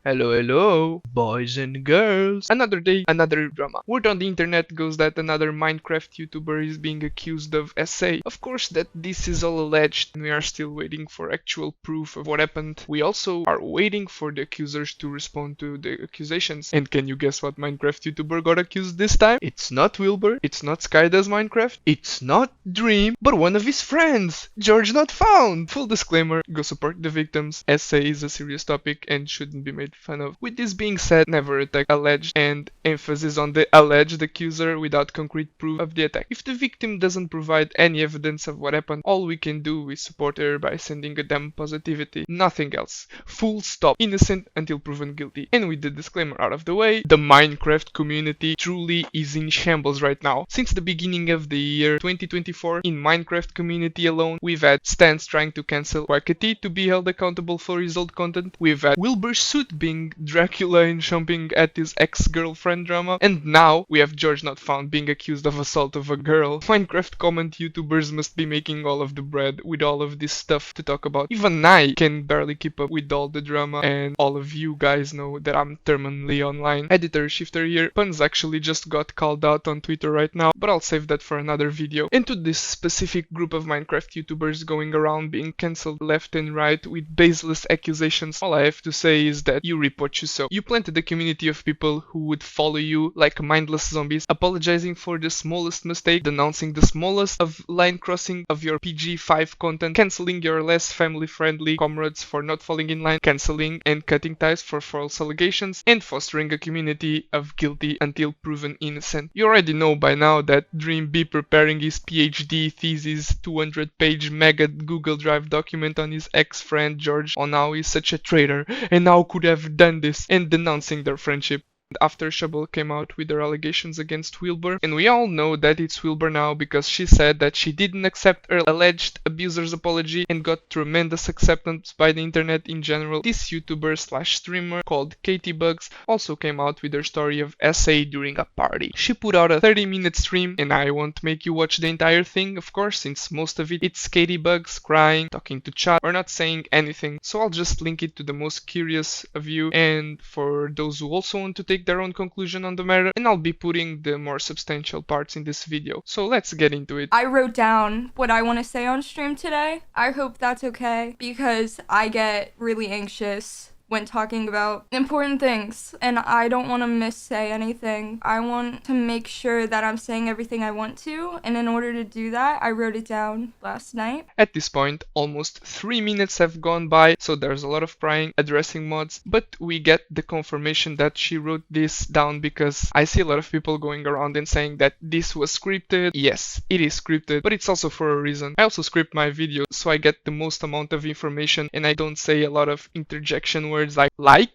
Hello, hello, boys and girls. Another day, another drama. Word on the internet goes that another Minecraft YouTuber is being accused of SA. Of course that this is all alleged and we are still waiting for actual proof of what happened. We also are waiting for the accusers to respond to the accusations. And can you guess what Minecraft YouTuber got accused this time? It's not Wilbur, it's not Skydoes Minecraft, it's not Dream, but one of his friends, GeorgeNotFound. Full disclaimer, go support the victims. SA is a serious topic and shouldn't be made fun of. With this being said, never attack alleged, and emphasis on the alleged accuser without concrete proof of the attack. If the victim doesn't provide any evidence of what happened, all we can do is support her by sending a damn positivity. Nothing else. Full stop. Innocent until proven guilty. And with the disclaimer out of the way, the Minecraft community truly is in shambles right now. Since the beginning of the year 2024, in Minecraft community alone, we've had stands trying to cancel Waikiki to be held accountable for his old content. We've had Wilbur's suit being Dracula and jumping at his ex-girlfriend drama. And now we have GeorgeNotFound being accused of assault of a girl. Minecraft comment YouTubers must be making all of the bread with all of this stuff to talk about. Even I can barely keep up with all the drama, and all of you guys know that I'm terminally online. Editor Shifter here. Puns actually just got called out on Twitter right now, but I'll save that for another video. And to this specific group of Minecraft YouTubers going around being cancelled left and right with baseless accusations, all I have to say is that you reap what you sow. You planted a community of people who would follow you like mindless zombies, apologizing for the smallest mistake, denouncing the smallest of line crossing of your PG-5 content, cancelling your less family-friendly comrades for not falling in line, cancelling and cutting ties for false allegations, and fostering a community of guilty until proven innocent. You already know by now that Dream be preparing his PhD thesis 200-page mega Google Drive document on his ex-friend George on how he's such a traitor and how could have done this, and denouncing their friendship. After Shabelle came out with their allegations against Wilbur, and we all know that it's Wilbur now because she said that she didn't accept her alleged abuser's apology and got tremendous acceptance by the internet in general. This YouTuber slash streamer called Caitibugzz also came out with her story of SA during a party. She put out a 30-minute stream, and I won't make you watch the entire thing, of course, since most of it's Caitibugzz crying, talking to chat, or not saying anything, so I'll just link it to the most curious of you and for those who also want to take their own conclusion on the matter, and I'll be putting the more substantial parts in this video. So let's get into it. I wrote down what I want to say on stream today. I hope that's okay because I get really anxious when talking about important things and I don't want to missay anything. I want to make sure that I'm saying everything I want to, and in order to do that, I wrote it down last night. At this point, almost 3 minutes have gone by, so there's a lot of prying, addressing mods, but we get the confirmation that she wrote this down because I see a lot of people going around and saying that this was scripted. Yes, it is scripted, but it's also for a reason. I also script my videos so I get the most amount of information and I don't say a lot of interjection words like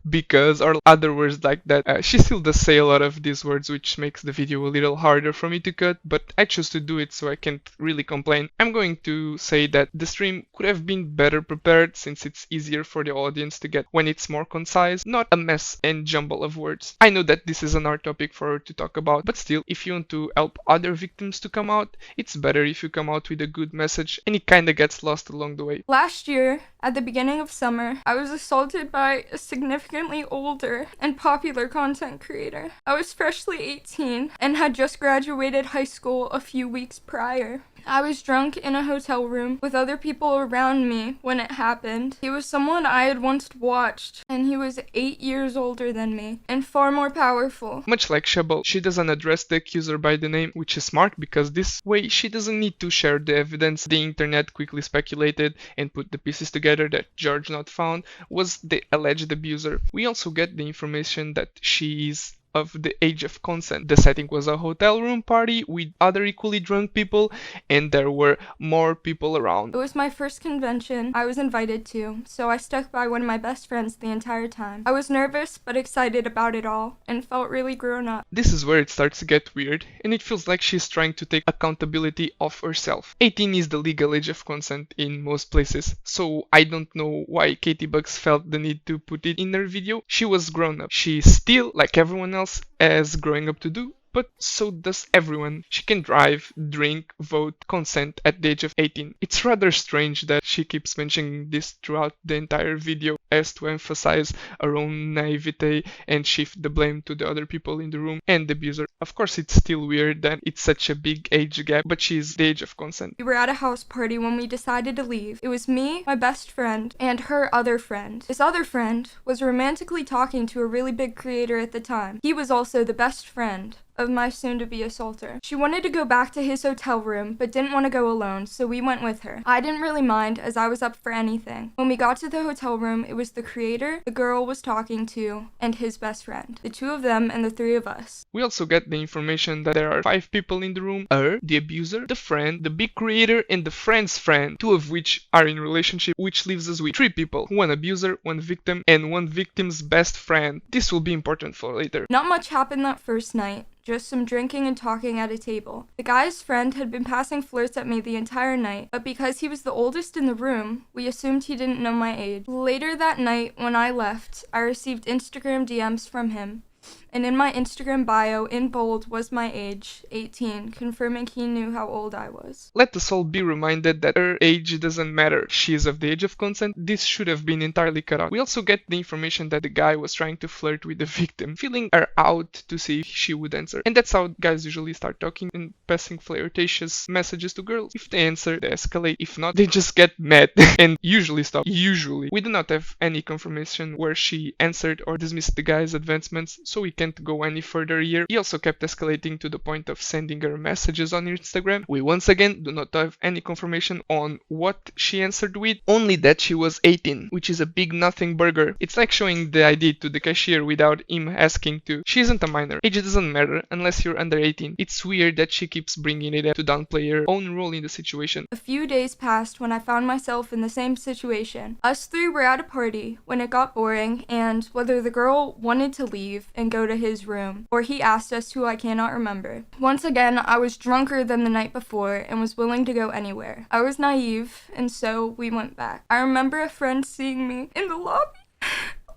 because or other words like that. She still does say a lot of these words, which makes the video a little harder for me to cut, but I choose to do it so I can't really complain. I'm going to say that the stream could have been better prepared since it's easier for the audience to get when it's more concise, not a mess and jumble of words. I know that this is an hard topic for her to talk about, but still, if you want to help other victims to come out, it's better if you come out with a good message and it kinda gets lost along the way. Last year, at the beginning of summer, I was assaulted by a significantly older and popular content creator. I was freshly 18 and had just graduated high school a few weeks prior. I was drunk in a hotel room with other people around me when it happened. He was someone I had once watched, and he was 8 years older than me and far more powerful. Much like Shabelle, she doesn't address the accuser by the name, which is smart because this way she doesn't need to share the evidence. The internet quickly speculated and put the pieces together that GeorgeNotFound was the alleged abuser. We also get the information that she is of the age of consent. The setting was a hotel room party with other equally drunk people, and there were more people around. It was my first convention I was invited to, so I stuck by one of my best friends the entire time. I was nervous but excited about it all and felt really grown up. This is where it starts to get weird, and it feels like she's trying to take accountability of herself. 18 is the legal age of consent in most places, so I don't know why Caitibugzz felt the need to put it in her video. She was grown up. She still, like everyone else, has growing up to do, but so does everyone. She can drive, drink, vote, consent at the age of 18. It's rather strange that she keeps mentioning this throughout the entire video as to emphasize her own naivete and shift the blame to the other people in the room and the abuser. Of course, it's still weird that it's such a big age gap, but she's the age of consent. We were at a house party when we decided to leave. It was me, my best friend, and her other friend. This other friend was romantically talking to a really big creator at the time. He was also the best friend of my soon-to-be assaulter. She wanted to go back to his hotel room, but didn't want to go alone, so we went with her. I didn't really mind, as I was up for anything. When we got to the hotel room, it was the creator, the girl was talking to, and his best friend. The two of them and the three of us. We also get the information that there are 5 people in the room: her, the abuser, the friend, the big creator, and the friend's friend, 2 of which are in relationship, which leaves us with 3 people: 1 abuser, 1 victim, and 1 victim's best friend. This will be important for later. Not much happened that first night. Just some drinking and talking at a table. The guy's friend had been passing flirts at me the entire night, but because he was the oldest in the room, we assumed he didn't know my age. Later that night, when I left, I received Instagram DMs from him. And in my Instagram bio, in bold, was my age, 18, confirming he knew how old I was. Let us all be reminded that her age doesn't matter. She is of the age of consent. This should have been entirely cut out. We also get the information that the guy was trying to flirt with the victim, feeling her out to see if she would answer. And that's how guys usually start talking and passing flirtatious messages to girls. If they answer, they escalate. If not, they just get mad and usually stop. Usually. We do not have any confirmation where she answered or dismissed the guy's advancements, so we can't go any further here. He also kept escalating to the point of sending her messages on Instagram. We once again do not have any confirmation on what she answered with, only that she was 18, which is a big nothing burger. It's like showing the ID to the cashier without him asking to. She isn't a minor. Age doesn't matter unless you're under 18. It's weird that she keeps bringing it up to downplay her own role in the situation. A few days passed when I found myself in the same situation. Us 3 were at a party when it got boring, and whether the girl wanted to leave and go to his room, or he asked us to, I cannot remember. Once again, I was drunker than the night before and was willing to go anywhere. I was naive, and so we went back. I remember a friend seeing me in the lobby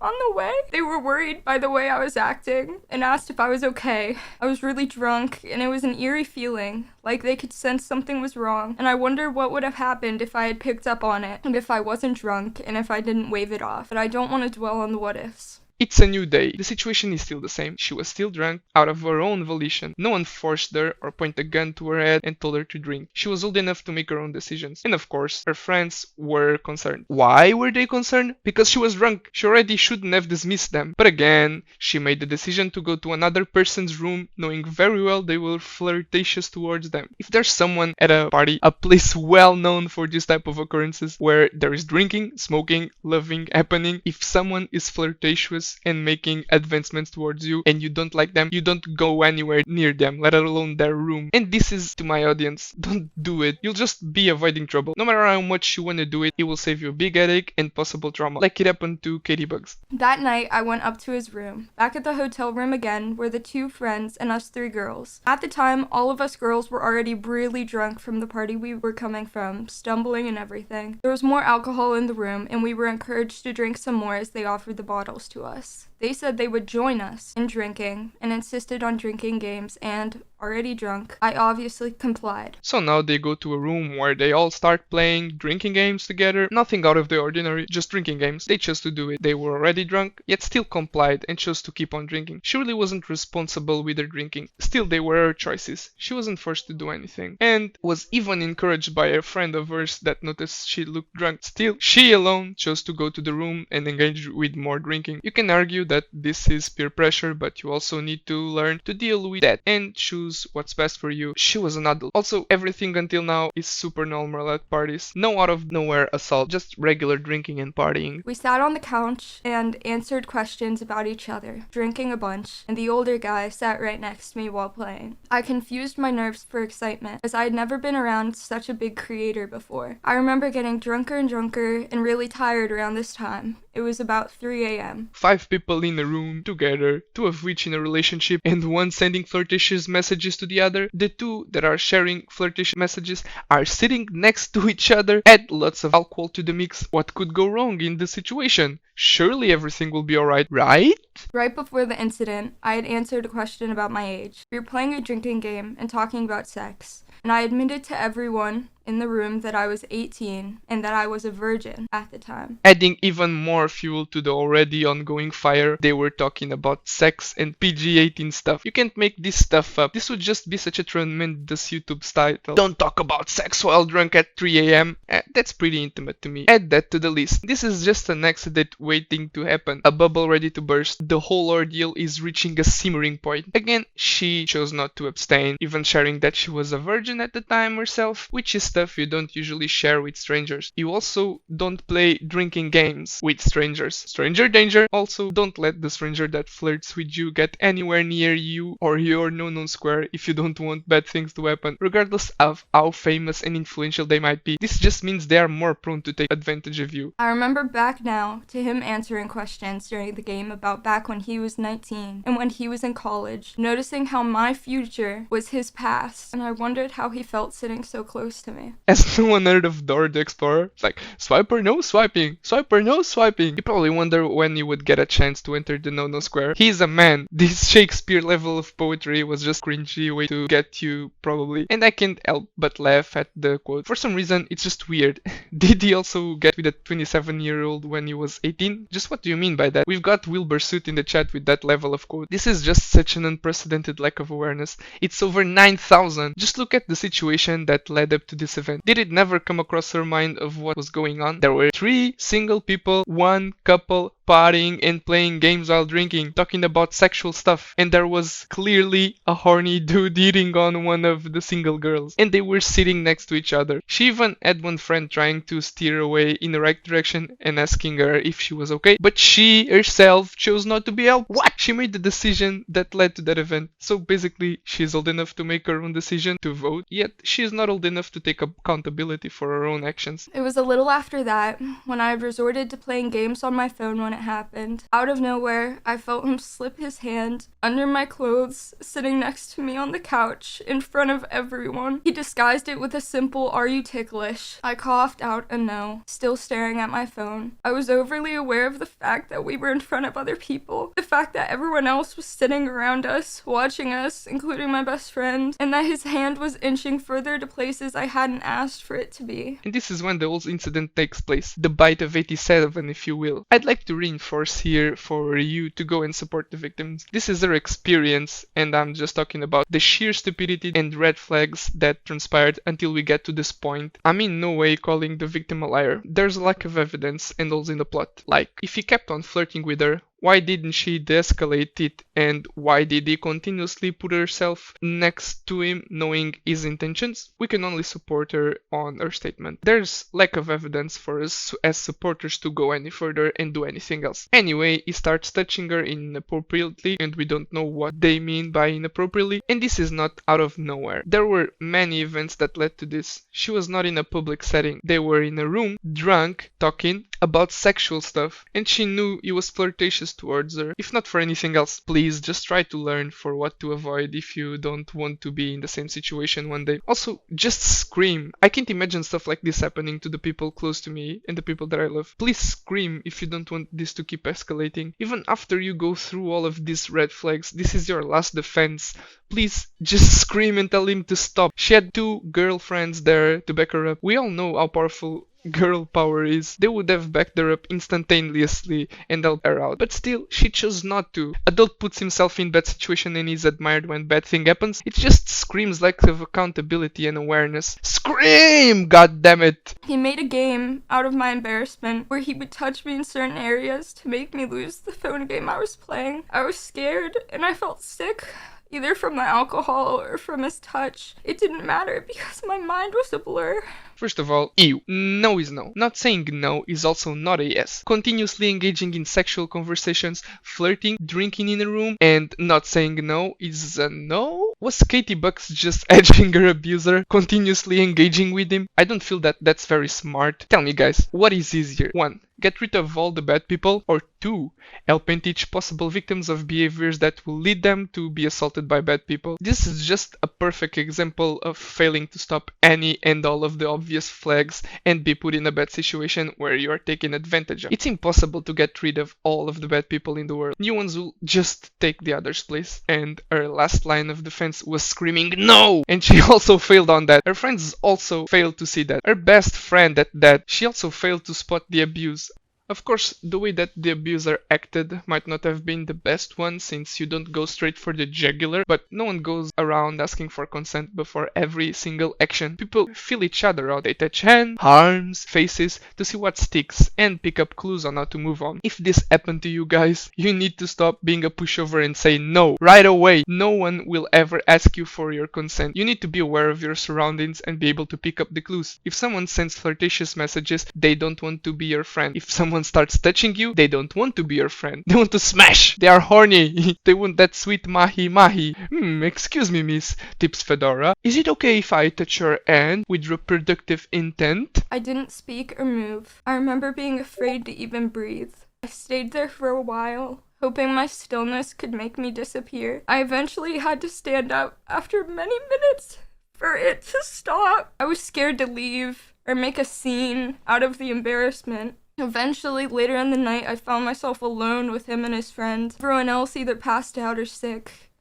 on the way. They were worried by the way I was acting and asked if I was okay. I was really drunk, and it was an eerie feeling, like they could sense something was wrong, and I wonder what would have happened if I had picked up on it, and if I wasn't drunk, and if I didn't wave it off. But I don't want to dwell on the what ifs. It's a new day. The situation is still the same. She was still drunk, out of her own volition. No one forced her or pointed a gun to her head and told her to drink. She was old enough to make her own decisions. And of course, her friends were concerned. Why were they concerned? Because she was drunk. She already shouldn't have dismissed them. But again, she made the decision to go to another person's room, knowing very well they were flirtatious towards them. If there's someone at a party, a place well known for this type of occurrences, where there is drinking, smoking, loving happening, if someone is flirtatious and making advancements towards you and you don't like them, you don't go anywhere near them, let alone their room. And this is to my audience: don't do it. You'll just be avoiding trouble. No matter how much you want to do it, it will save you a big headache and possible trauma, like it happened to Caitibugzz. That night, I went up to his room. Back at the hotel room again were the 2 friends and us 3 girls. At the time, all of us girls were already really drunk from the party we were coming from, stumbling and everything. There was more alcohol in the room, and we were encouraged to drink some more as they offered the bottles to us. They said they would join us in drinking and insisted on drinking games, and, already drunk, I obviously complied. So now they go to a room where they all start playing drinking games together. Nothing out of the ordinary, just drinking games. They chose to do it. They were already drunk, yet still complied and chose to keep on drinking. She really wasn't responsible with her drinking. Still, they were her choices. She wasn't forced to do anything, and was even encouraged by a friend of hers that noticed she looked drunk. Still, she alone chose to go to the room and engage with more drinking. You can argue that this is peer pressure, but you also need to learn to deal with that and choose what's best for you. She was an adult. Also, everything until now is super normal at parties. No out of nowhere assault, just regular drinking and partying. We sat on the couch and answered questions about each other, drinking a bunch, and the older guy sat right next to me while playing. I confused my nerves for excitement, as I had never been around such a big creator before. I remember getting drunker and drunker and really tired around this time. It was about 3 a.m. 5 people in a room together, 2 of which in a relationship and 1 sending flirtatious messages to the other. The 2 that are sharing flirtatious messages are sitting next to each other. Add lots of alcohol to the mix. What could go wrong in this situation? Surely everything will be alright, right? Right before the incident, I had answered a question about my age. We were playing a drinking game and talking about sex, and I admitted to everyone in the room that I was 18 and that I was a virgin at the time. Adding even more fuel to the already ongoing fire, they were talking about sex and PG-18 stuff. You can't make this stuff up. This would just be such a tremendous YouTube title. Don't talk about sex while drunk at 3 a.m. That's pretty intimate to me. Add that to the list. This is just an accident waiting to happen. A bubble ready to burst. The whole ordeal is reaching a simmering point. Again, she chose not to abstain, even sharing that she was a virgin at the time herself, which is stuff you don't usually share with strangers. You also don't play drinking games with strangers. Stranger danger. Also, don't let the stranger that flirts with you get anywhere near you or your no-known square if you don't want bad things to happen. Regardless of how famous and influential they might be, this just means they are more prone to take advantage of you. I remember back now to him answering questions during the game about back when he was 19 and when he was in college, noticing how my future was his past, and I wondered how he felt sitting so close to me. Has no one heard of Dora the Explorer? It's like, swipe or no swiping, swipe or no swiping. You probably wonder when you would get a chance to enter the no-no square. He's a man. This Shakespeare level of poetry was just cringy way to get you, probably. And I can't help but laugh at the quote. For some reason, it's just weird. Did he also get with a 27-year-old when he was 18? Just what do you mean by that? We've got Wilbur Suit in the chat with that level of quote. This is just such an unprecedented lack of awareness. It's over 9,000. Just look at the situation that led up to this event. Did it never come across her mind of what was going on? There were 3 single people, 1 couple, partying and playing games while drinking, talking about sexual stuff, and there was clearly a horny dude hitting on one of the single girls, and they were sitting next to each other. She even had one friend trying to steer away in the right direction and asking her if she was okay, but she herself chose not to be helped. What? She made the decision that led to that event. So basically, she's old enough to make her own decision to vote, yet she is not old enough to take accountability for her own actions. It was a little after that when I resorted to playing games on my phone when it happened. Out of nowhere, I felt him slip his hand under my clothes, sitting next to me on the couch in front of everyone. He disguised it with a simple, "Are you ticklish?" I coughed out a no, still staring at my phone. I was overly aware of the fact that we were in front of other people, the fact that everyone else was sitting around us, watching us, including my best friend, and that his hand was inching further to places I hadn't asked for it to be. And this is when the whole incident takes place, the bite of 87, if you will. I'd like to reinforce here for you to go and support the victims. This is their experience, and I'm just talking about the sheer stupidity and red flags that transpired until we get to this point. I'm in no way calling the victim a liar. There's a lack of evidence and holes in the plot. Like, if he kept on flirting with her, why didn't she de-escalate it, and why did he continuously put herself next to him knowing his intentions? We can only support her on her statement. There's lack of evidence for us as supporters to go any further and do anything else. Anyway, he starts touching her inappropriately, and we don't know what they mean by inappropriately, and this is not out of nowhere. There were many events that led to this. She was not in a public setting. They were in a room, drunk, talking about sexual stuff, and she knew he was flirtatious towards her. If not for anything else, please just try to learn for what to avoid if you don't want to be in the same situation one day. Also, just scream. I can't imagine stuff like this happening to the people close to me and the people that I love. Please scream if you don't want this to keep escalating. Even after you go through all of these red flags, this is your last defense. Please just scream and tell him to stop. She had 2 girlfriends there to back her up. We all know how powerful girl power is. They would have backed her up instantaneously and helped her out, but still she chose not to. Adult puts himself in bad situation and is admired when bad thing happens. It just screams lack of accountability and awareness. Scream! God damn it! He made a game out of my embarrassment where he would touch me in certain areas to make me lose the phone game I was playing. I was scared and I felt sick, either from the alcohol or from his touch. It didn't matter because my mind was a blur. First of all, ew. No is no. Not saying no is also not a yes. Continuously engaging in sexual conversations, flirting, drinking in a room, and not saying no is a no? Was Caitibugzz just edging her abuser, continuously engaging with him? I don't feel that that's very smart. Tell me guys, what is easier? 1. Get rid of all the bad people, or 2. Help and teach possible victims of behaviors that will lead them to be assaulted by bad people. This is just a perfect example of failing to stop any and all of the obvious flags and be put in a bad situation where you are taken advantage of. It's impossible to get rid of all of the bad people in the world. New ones will just take the other's place. And her last line of defense was screaming no! And she also failed on that. Her friends also failed to see that. Her best friend at that, she also failed to spot the abuse. Of course, the way that the abuser acted might not have been the best one, since you don't go straight for the jugular, but no one goes around asking for consent before every single action. People feel each other out. They touch hands, arms, faces to see what sticks and pick up clues on how to move on. If this happened to you guys, you need to stop being a pushover and say no right away. No one will ever ask you for your consent. You need to be aware of your surroundings and be able to pick up the clues. If someone sends flirtatious messages, they don't want to be your friend. If someone starts touching you, they don't want to be your friend. They want to smash. They are horny. They want that sweet mahi mahi. Excuse me, miss, tips Fedora. Is it okay if I touch your hand with reproductive intent? I didn't speak or move. I remember being afraid to even breathe. I stayed there for a while, hoping my stillness could make me disappear. I eventually had to stand up after many minutes for it to stop. I was scared to leave or make a scene out of the embarrassment. Eventually, later in the night, I found myself alone with him and his friend. Everyone else either passed out or sick.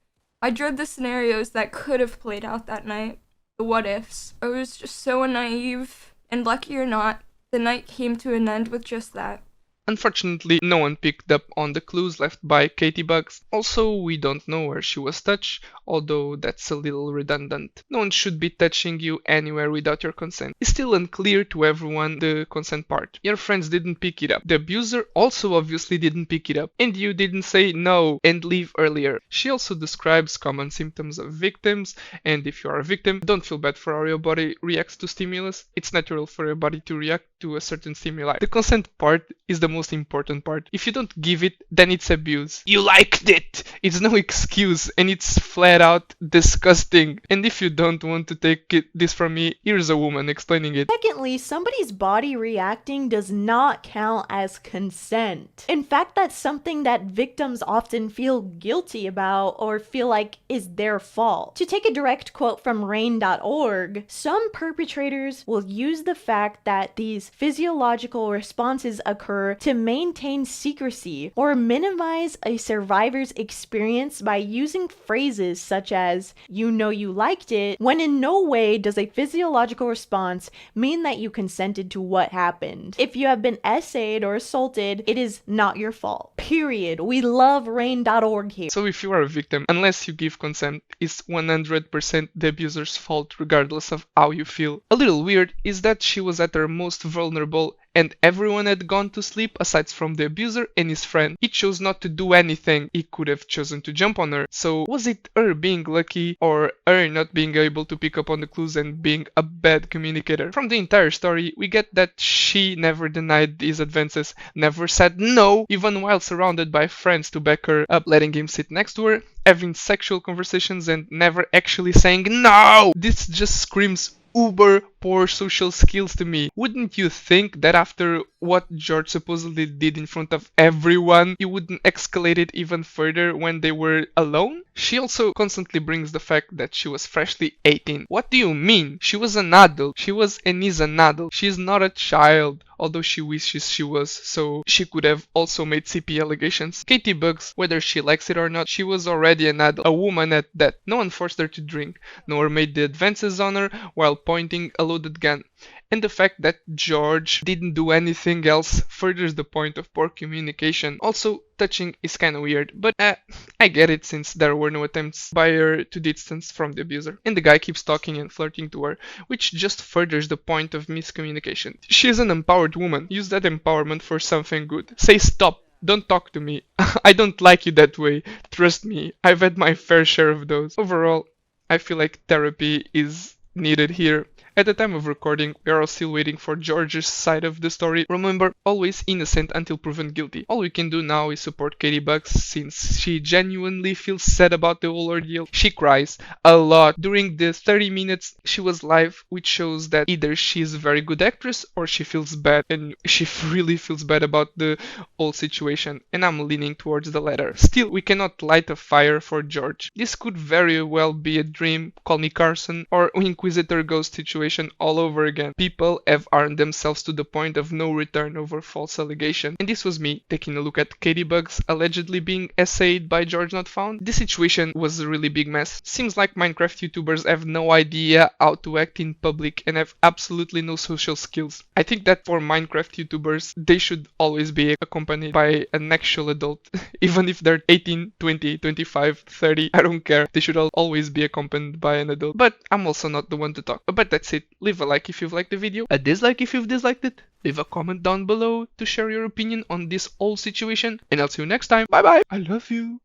I dread the scenarios that could have played out that night. The what ifs. I was just so naive, and lucky or not, the night came to an end with just that. Unfortunately, no one picked up on the clues left by Caitibugzz. Also, we don't know where she was touched, although that's a little redundant. No one should be touching you anywhere without your consent. It's still unclear to everyone the consent part. Your friends didn't pick it up. The abuser also obviously didn't pick it up. And you didn't say no and leave earlier. She also describes common symptoms of victims, and if you are a victim, don't feel bad for how your body reacts to stimulus. It's natural for your body to react to a certain stimuli. The consent part is the most important part. If you don't give it, then it's abuse. You liked it! It's no excuse, and it's flat out disgusting. And if you don't want to take this from me, here's a woman explaining it. Secondly, somebody's body reacting does not count as consent. In fact, that's something that victims often feel guilty about or feel like is their fault. To take a direct quote from rain.org, some perpetrators will use the fact that these physiological responses occur to maintain secrecy or minimize a survivor's experience by using phrases such as, "you know you liked it," when in no way does a physiological response mean that you consented to what happened. If you have been essayed or assaulted, it is not your fault. Period. We love rain.org here. So if you are a victim, unless you give consent, it's 100% the abuser's fault regardless of how you feel. A little weird is that she was at her most vulnerable and everyone had gone to sleep aside from the abuser and his friend. He chose not to do anything. He could have chosen to jump on her. So was it her being lucky or her not being able to pick up on the clues and being a bad communicator? From the entire story, we get that she never denied his advances, never said no, even while surrounded by friends to back her up, letting him sit next to her, having sexual conversations and never actually saying no. This just screams uber poor social skills to me. Wouldn't you think that after what George supposedly did in front of everyone, you wouldn't escalate it even further when they were alone? She also constantly brings the fact that she was freshly 18. What do you mean? She was an adult. She was and is an adult. She is not a child, although she wishes she was, so she could have also made CP allegations. Caitibugzz, whether she likes it or not, she was already an adult, a woman at that. No one forced her to drink, nor made the advances on her while pointing a loaded gun. And the fact that George didn't do anything else furthers the point of poor communication. Also, touching is kinda weird, but I get it since there were no attempts by her to distance from the abuser. And the guy keeps talking and flirting to her, which just furthers the point of miscommunication. She is an empowered woman. Use that empowerment for something good. Say stop. Don't talk to me. I don't like you that way. Trust me, I've had my fair share of those. Overall, I feel like therapy is needed here, At the time of recording, we are all still waiting for George's side of the story. Remember, always innocent until proven guilty. All we can do now is support Caitibugzz since she genuinely feels sad about the whole ordeal. She cries a lot during the 30 minutes she was live, which shows that either she's a very good actress or she feels bad, and she really feels bad about the whole situation, and I'm leaning towards the latter. Still, we cannot light a fire for George. This could very well be a dream, Call Me Carson, or Inquisitor Ghost situation all over again. People have armed themselves to the point of no return over false allegation. And this was me taking a look at Caitibugzz allegedly being essayed by GeorgeNotFound. This situation was a really big mess. Seems like Minecraft YouTubers have no idea how to act in public and have absolutely no social skills. I think that for Minecraft YouTubers, they should always be accompanied by an actual adult. Even if they're 18, 20, 25, 30, I don't care. They should always be accompanied by an adult. But I'm also not the one to talk. But that's it. Leave a like if you've liked the video, a dislike if you've disliked it. Leave a comment down below to share your opinion on this whole situation. And I'll see you next time. Bye bye. I love you.